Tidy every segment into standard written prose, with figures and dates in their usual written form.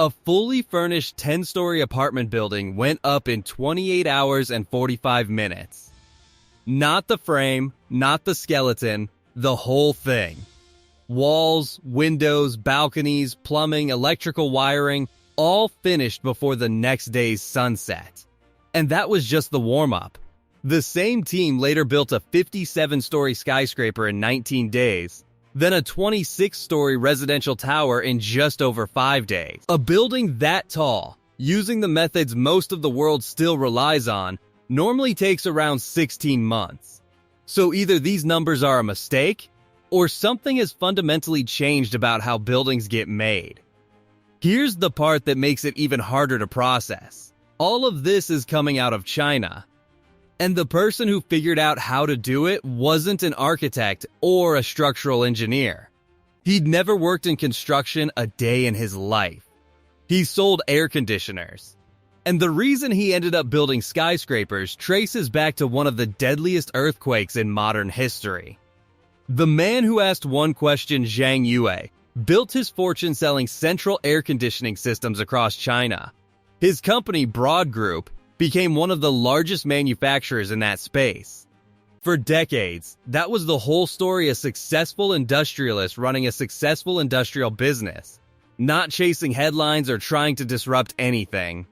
A fully furnished 10-story apartment building went up in 28 hours and 45 minutes. Not the frame, not the skeleton, the whole thing. Walls, windows, balconies, plumbing, electrical wiring, all finished before the next day's sunset. And that was just the warm-up. The same team later built a 57-story skyscraper in 19 days, then a 26-story residential tower in just over 5 days. A building that tall, using the methods most of the world still relies on, normally takes around 16 months. So either these numbers are a mistake, or something has fundamentally changed about how buildings get made. Here's the part that makes it even harder to process. All of this is coming out of China. And the person who figured out how to do it wasn't an architect or a structural engineer. He'd never worked in construction a day in his life. He sold air conditioners. And the reason he ended up building skyscrapers traces back to one of the deadliest earthquakes in modern history. The man who asked one question, Zhang Yue, built his fortune selling central air conditioning systems across China. His company, Broad Group, became one of the largest manufacturers in that space. For decades, that was the whole story: a successful industrialist running a successful industrial business, not chasing headlines or trying to disrupt anything.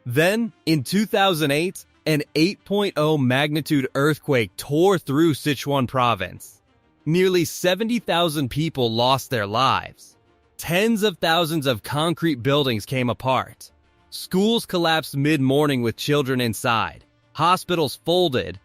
Then, in 2008, an 8.0 magnitude earthquake tore through Sichuan province. Nearly 70,000 people lost their lives. Tens of thousands of concrete buildings came apart. Schools collapsed mid-morning with children inside. Hospitals folded.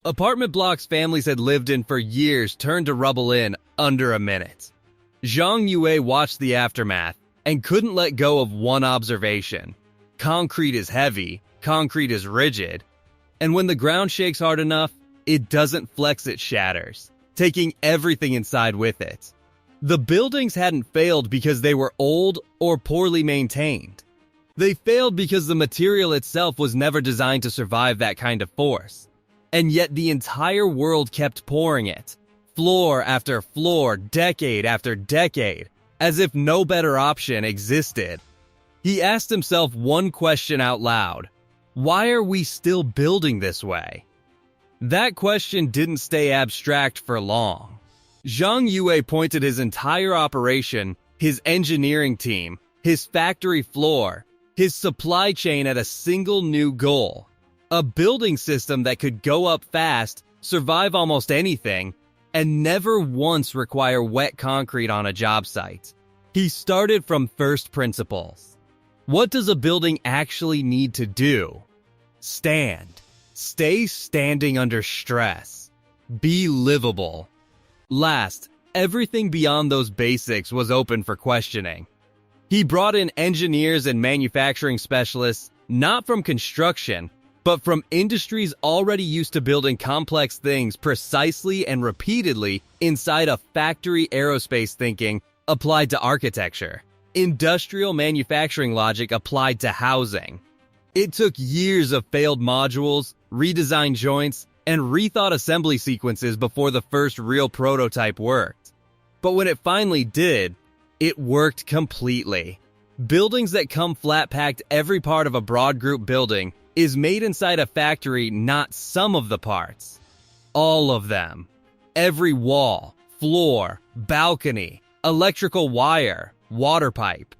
Apartment blocks families had lived in for years turned to rubble in under a minute. Zhang Yue watched the aftermath and couldn't let go of one observation. Concrete is heavy, concrete is rigid, and when the ground shakes hard enough, it doesn't flex, it shatters, taking everything inside with it. The buildings hadn't failed because they were old or poorly maintained. They failed because the material itself was never designed to survive that kind of force. And yet the entire world kept pouring it, floor after floor, decade after decade, as if no better option existed. He asked himself one question out loud: why are we still building this way? That question didn't stay abstract for long. Zhang Yue pointed his entire operation, his engineering team, his factory floor, his supply chain at a single new goal: a building system that could go up fast, survive almost anything, and never once require wet concrete on a job site. He started from first principles. What does a building actually need to do? Stand. Stay standing under stress. Be livable. Last, everything beyond those basics was open for questioning. He brought in engineers and manufacturing specialists, not from construction, but from industries already used to building complex things precisely and repeatedly inside a factory. Aerospace thinking applied to architecture. Industrial manufacturing logic applied to housing. It took years of failed modules, redesigned joints, and rethought assembly sequences before the first real prototype worked. But when it finally did, it worked completely. Buildings that come flat-packed, every part of a Broad Group building is made inside a factory, not some of the parts. All of them. Every wall, floor, balcony, electrical wire, water pipe,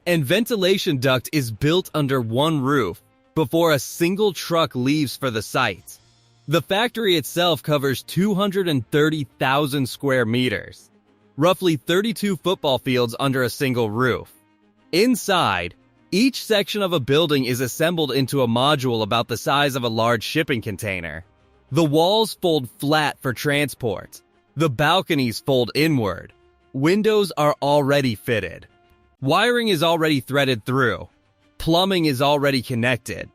and ventilation duct is built under one roof before a single truck leaves for the site. The factory itself covers 230,000 square meters, roughly 32 football fields under a single roof. Inside, each section of a building is assembled into a module about the size of a large shipping container. The walls fold flat for transport. The balconies fold inward. Windows are already fitted. Wiring is already threaded through. Plumbing is already connected.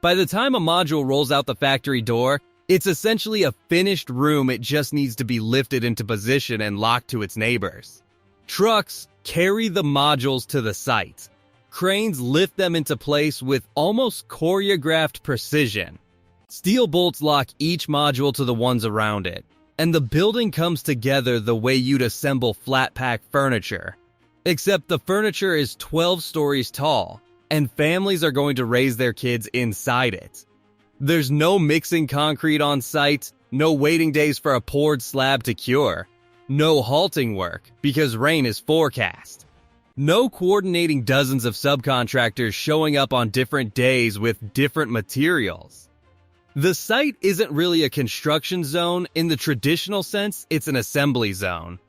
By the time a module rolls out the factory door, it's essentially a finished room. It just needs to be lifted into position and locked to its neighbors. Trucks carry the modules to the site. Cranes lift them into place with almost choreographed precision. Steel bolts lock each module to the ones around it, and the building comes together the way you'd assemble flat-pack furniture. Except the furniture is 12 stories tall, and families are going to raise their kids inside it. There's no mixing concrete on site, no waiting days for a poured slab to cure, no halting work because rain is forecast, no coordinating dozens of subcontractors showing up on different days with different materials. The site isn't really a construction zone in the traditional sense, it's an assembly zone.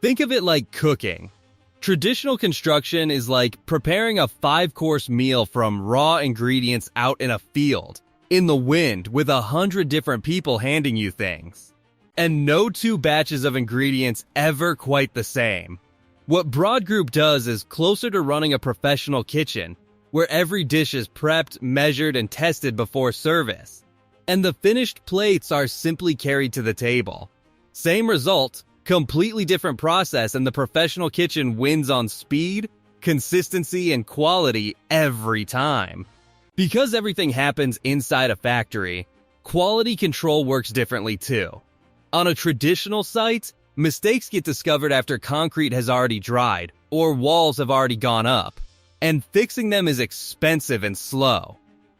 Think of it like cooking. Traditional construction is like preparing a 5-course meal from raw ingredients out in a field, in the wind, with 100 different people handing you things. And no two batches of ingredients ever quite the same. What Broad Group does is closer to running a professional kitchen, where every dish is prepped, measured, and tested before service. And the finished plates are simply carried to the table. Same result, completely different process, and the professional kitchen wins on speed, consistency, and quality every time. Because everything happens inside a factory, quality control works differently too. On a traditional site, mistakes get discovered after concrete has already dried or walls have already gone up, and fixing them is expensive and slow.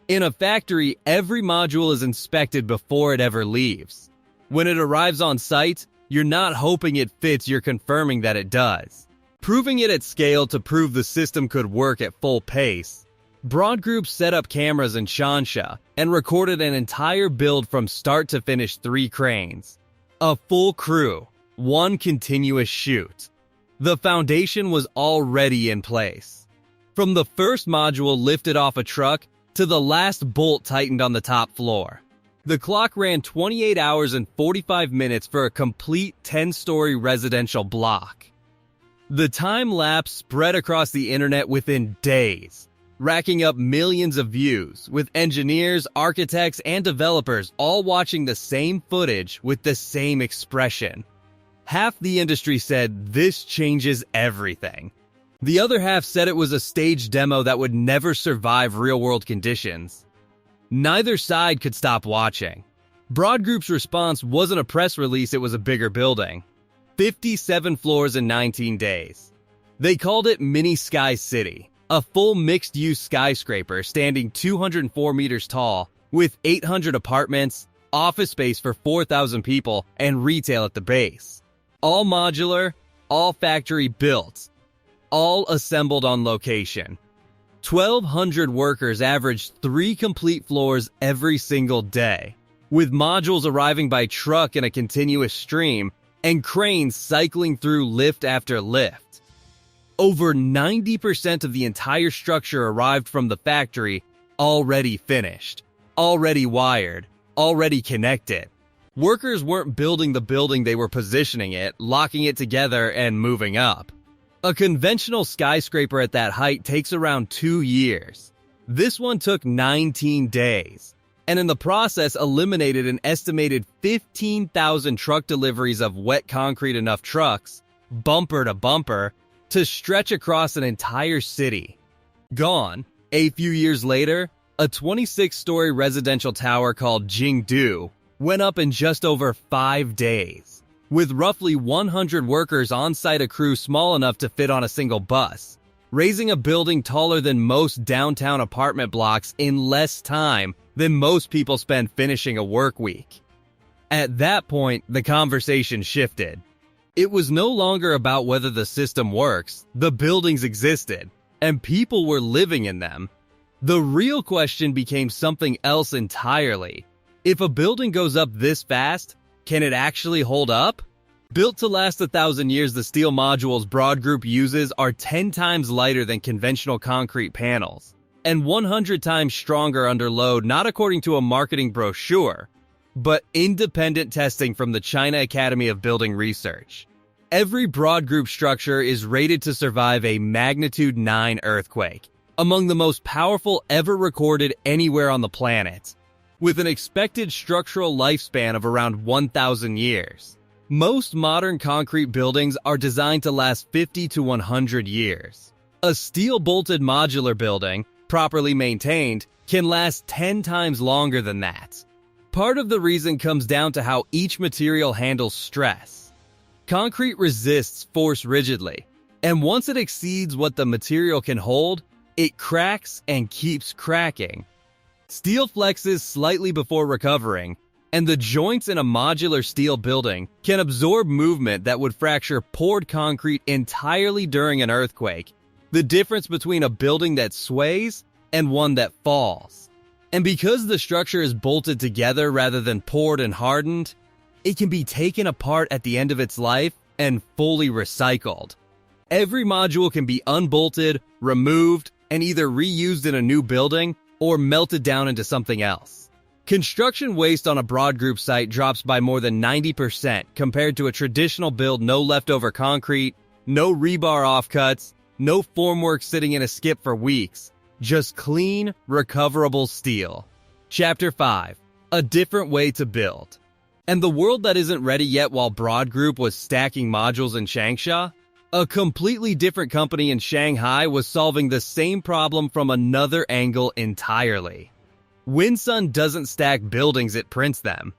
In a factory, every module is inspected before it ever leaves. When it arrives on site, you're not hoping it fits, you're confirming that it does. Proving it at scale to prove the system could work at full pace. Broad Group set up cameras in Shansha and recorded an entire build from start to finish 3 cranes. A full crew, 1 continuous shoot. The foundation was already in place. From the first module lifted off a truck to the last bolt tightened on the top floor. The clock ran 28 hours and 45 minutes for a complete 10-story residential block. The time lapse spread across the internet within days, racking up millions of views, with engineers, architects, and developers all watching the same footage with the same expression. Half the industry said this changes everything. The other half said it was a staged demo that would never survive real-world conditions. Neither side could stop watching. Broad Group's response wasn't a press release, it was a bigger building. 57 floors in 19 days. They called it Mini Sky City, a full mixed-use skyscraper standing 204 meters tall, with 800 apartments, office space for 4,000 people, and retail at the base. All modular, all factory built, all assembled on location. 1,200 workers averaged 3 complete floors every single day, with modules arriving by truck in a continuous stream and cranes cycling through lift after lift. Over 90% of the entire structure arrived from the factory already finished, already wired, already connected. Workers weren't building the building, they were positioning it, locking it together, and moving up. A conventional skyscraper at that height takes around 2 years. This one took 19 days, and in the process eliminated an estimated 15,000 truck deliveries of wet concrete, enough trucks, bumper to bumper, to stretch across an entire city. Gone, a few years later, a 26-story residential tower called Jingdu went up in just over 5 days. With roughly 100 workers on site, a crew small enough to fit on a single bus, raising a building taller than most downtown apartment blocks in less time than most people spend finishing a work week. At that point, the conversation shifted. It was no longer about whether the system works, the buildings existed, and people were living in them. The real question became something else entirely. If a building goes up this fast, can it actually hold up? Built to last 1,000 years, the steel modules Broad Group uses are 10 times lighter than conventional concrete panels, and 100 times stronger under load, not according to a marketing brochure, but independent testing from the China Academy of Building Research. Every Broad Group structure is rated to survive a magnitude 9 earthquake, among the most powerful ever recorded anywhere on the planet, with an expected structural lifespan of around 1,000 years. Most modern concrete buildings are designed to last 50 to 100 years. A steel-bolted modular building, properly maintained, can last 10 times longer than that. Part of the reason comes down to how each material handles stress. Concrete resists force rigidly, And once it exceeds what the material can hold, it cracks and keeps cracking. Steel flexes slightly before recovering, and the joints in a modular steel building can absorb movement that would fracture poured concrete entirely during an earthquake, the difference between a building that sways and one that falls. And because the structure is bolted together rather than poured and hardened, it can be taken apart at the end of its life and fully recycled. Every module can be unbolted, removed, and either reused in a new building or melted down into something else. Construction waste on a broad group site drops by more than 90% compared to a traditional build. No leftover concrete, no rebar offcuts, no formwork sitting in a skip for weeks. Just clean, recoverable steel. Chapter 5. A different way to build. And the world that isn't ready yet while Broad Group was stacking modules in Changsha? A completely different company in Shanghai was solving the same problem from another angle entirely. Winsun doesn't stack buildings, it prints them.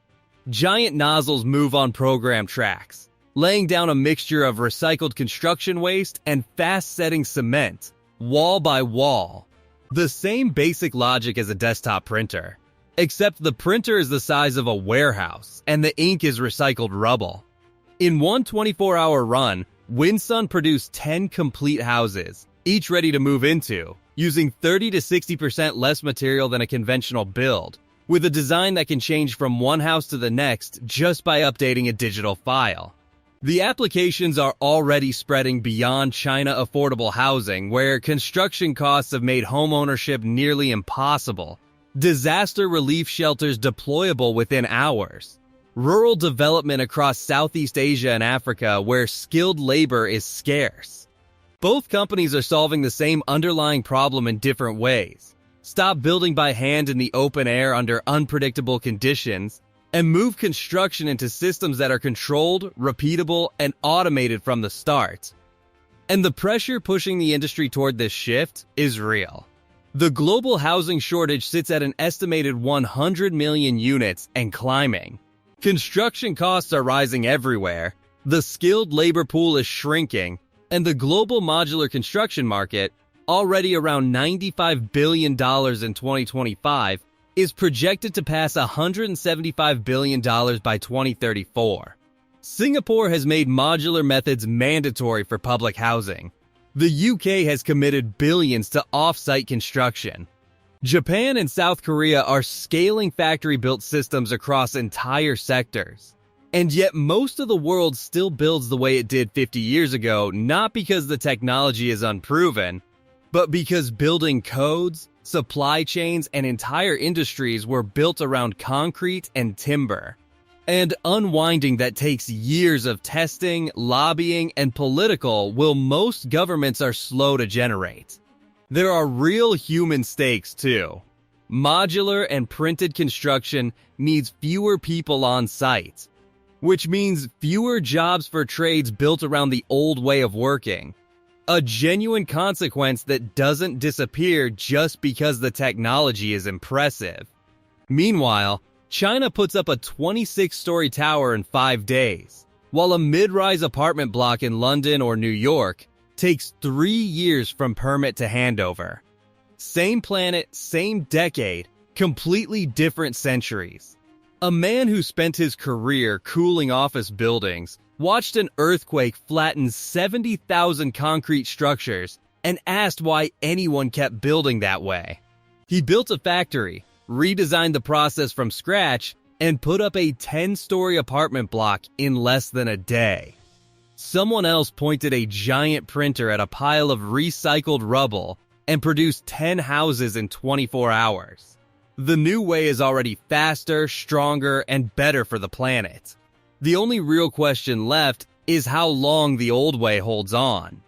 Giant nozzles move on program tracks, laying down a mixture of recycled construction waste and fast-setting cement, wall by wall. The same basic logic as a desktop printer, except the printer is the size of a warehouse and the ink is recycled rubble. In one 24-hour run, Winsun produced 10 complete houses, each ready to move into, using 30 to 60% less material than a conventional build, with a design that can change from one house to the next just by updating a digital file. The applications are already spreading beyond China affordable housing, where construction costs have made homeownership nearly impossible, disaster relief shelters deployable within hours, rural development across Southeast Asia and Africa where skilled labor is scarce. Both companies are solving the same underlying problem in different ways. Stop building by hand in the open air under unpredictable conditions, and move construction into systems that are controlled, repeatable, and automated from the start. And the pressure pushing the industry toward this shift is real. The global housing shortage sits at an estimated 100 million units and climbing. Construction costs are rising everywhere, the skilled labor pool is shrinking, and the global modular construction market, already around $95 billion in 2025, is projected to pass $175 billion by 2034. Singapore has made modular methods mandatory for public housing. The UK has committed billions to off-site construction. Japan and South Korea are scaling factory-built systems across entire sectors. And yet most of the world still builds the way it did 50 years ago, not because the technology is unproven, but because building codes, supply chains, and entire industries were built around concrete and timber. And unwinding that takes years of testing, lobbying, and political will most governments are slow to generate. There are real human stakes too. Modular and printed construction needs fewer people on site, which means fewer jobs for trades built around the old way of working. A genuine consequence that doesn't disappear just because the technology is impressive. Meanwhile, China puts up a 26-story tower in 5 days, while a mid-rise apartment block in London or New York takes 3 years from permit to handover. Same planet, same decade, completely different centuries. A man who spent his career cooling office buildings watched an earthquake flatten 70,000 concrete structures and asked why anyone kept building that way. He built a factory, redesigned the process from scratch, and put up a 10-story apartment block in less than a day. Someone else pointed a giant printer at a pile of recycled rubble and produced 10 houses in 24 hours. The new way is already faster, stronger, and better for the planet. The only real question left is how long the old way holds on.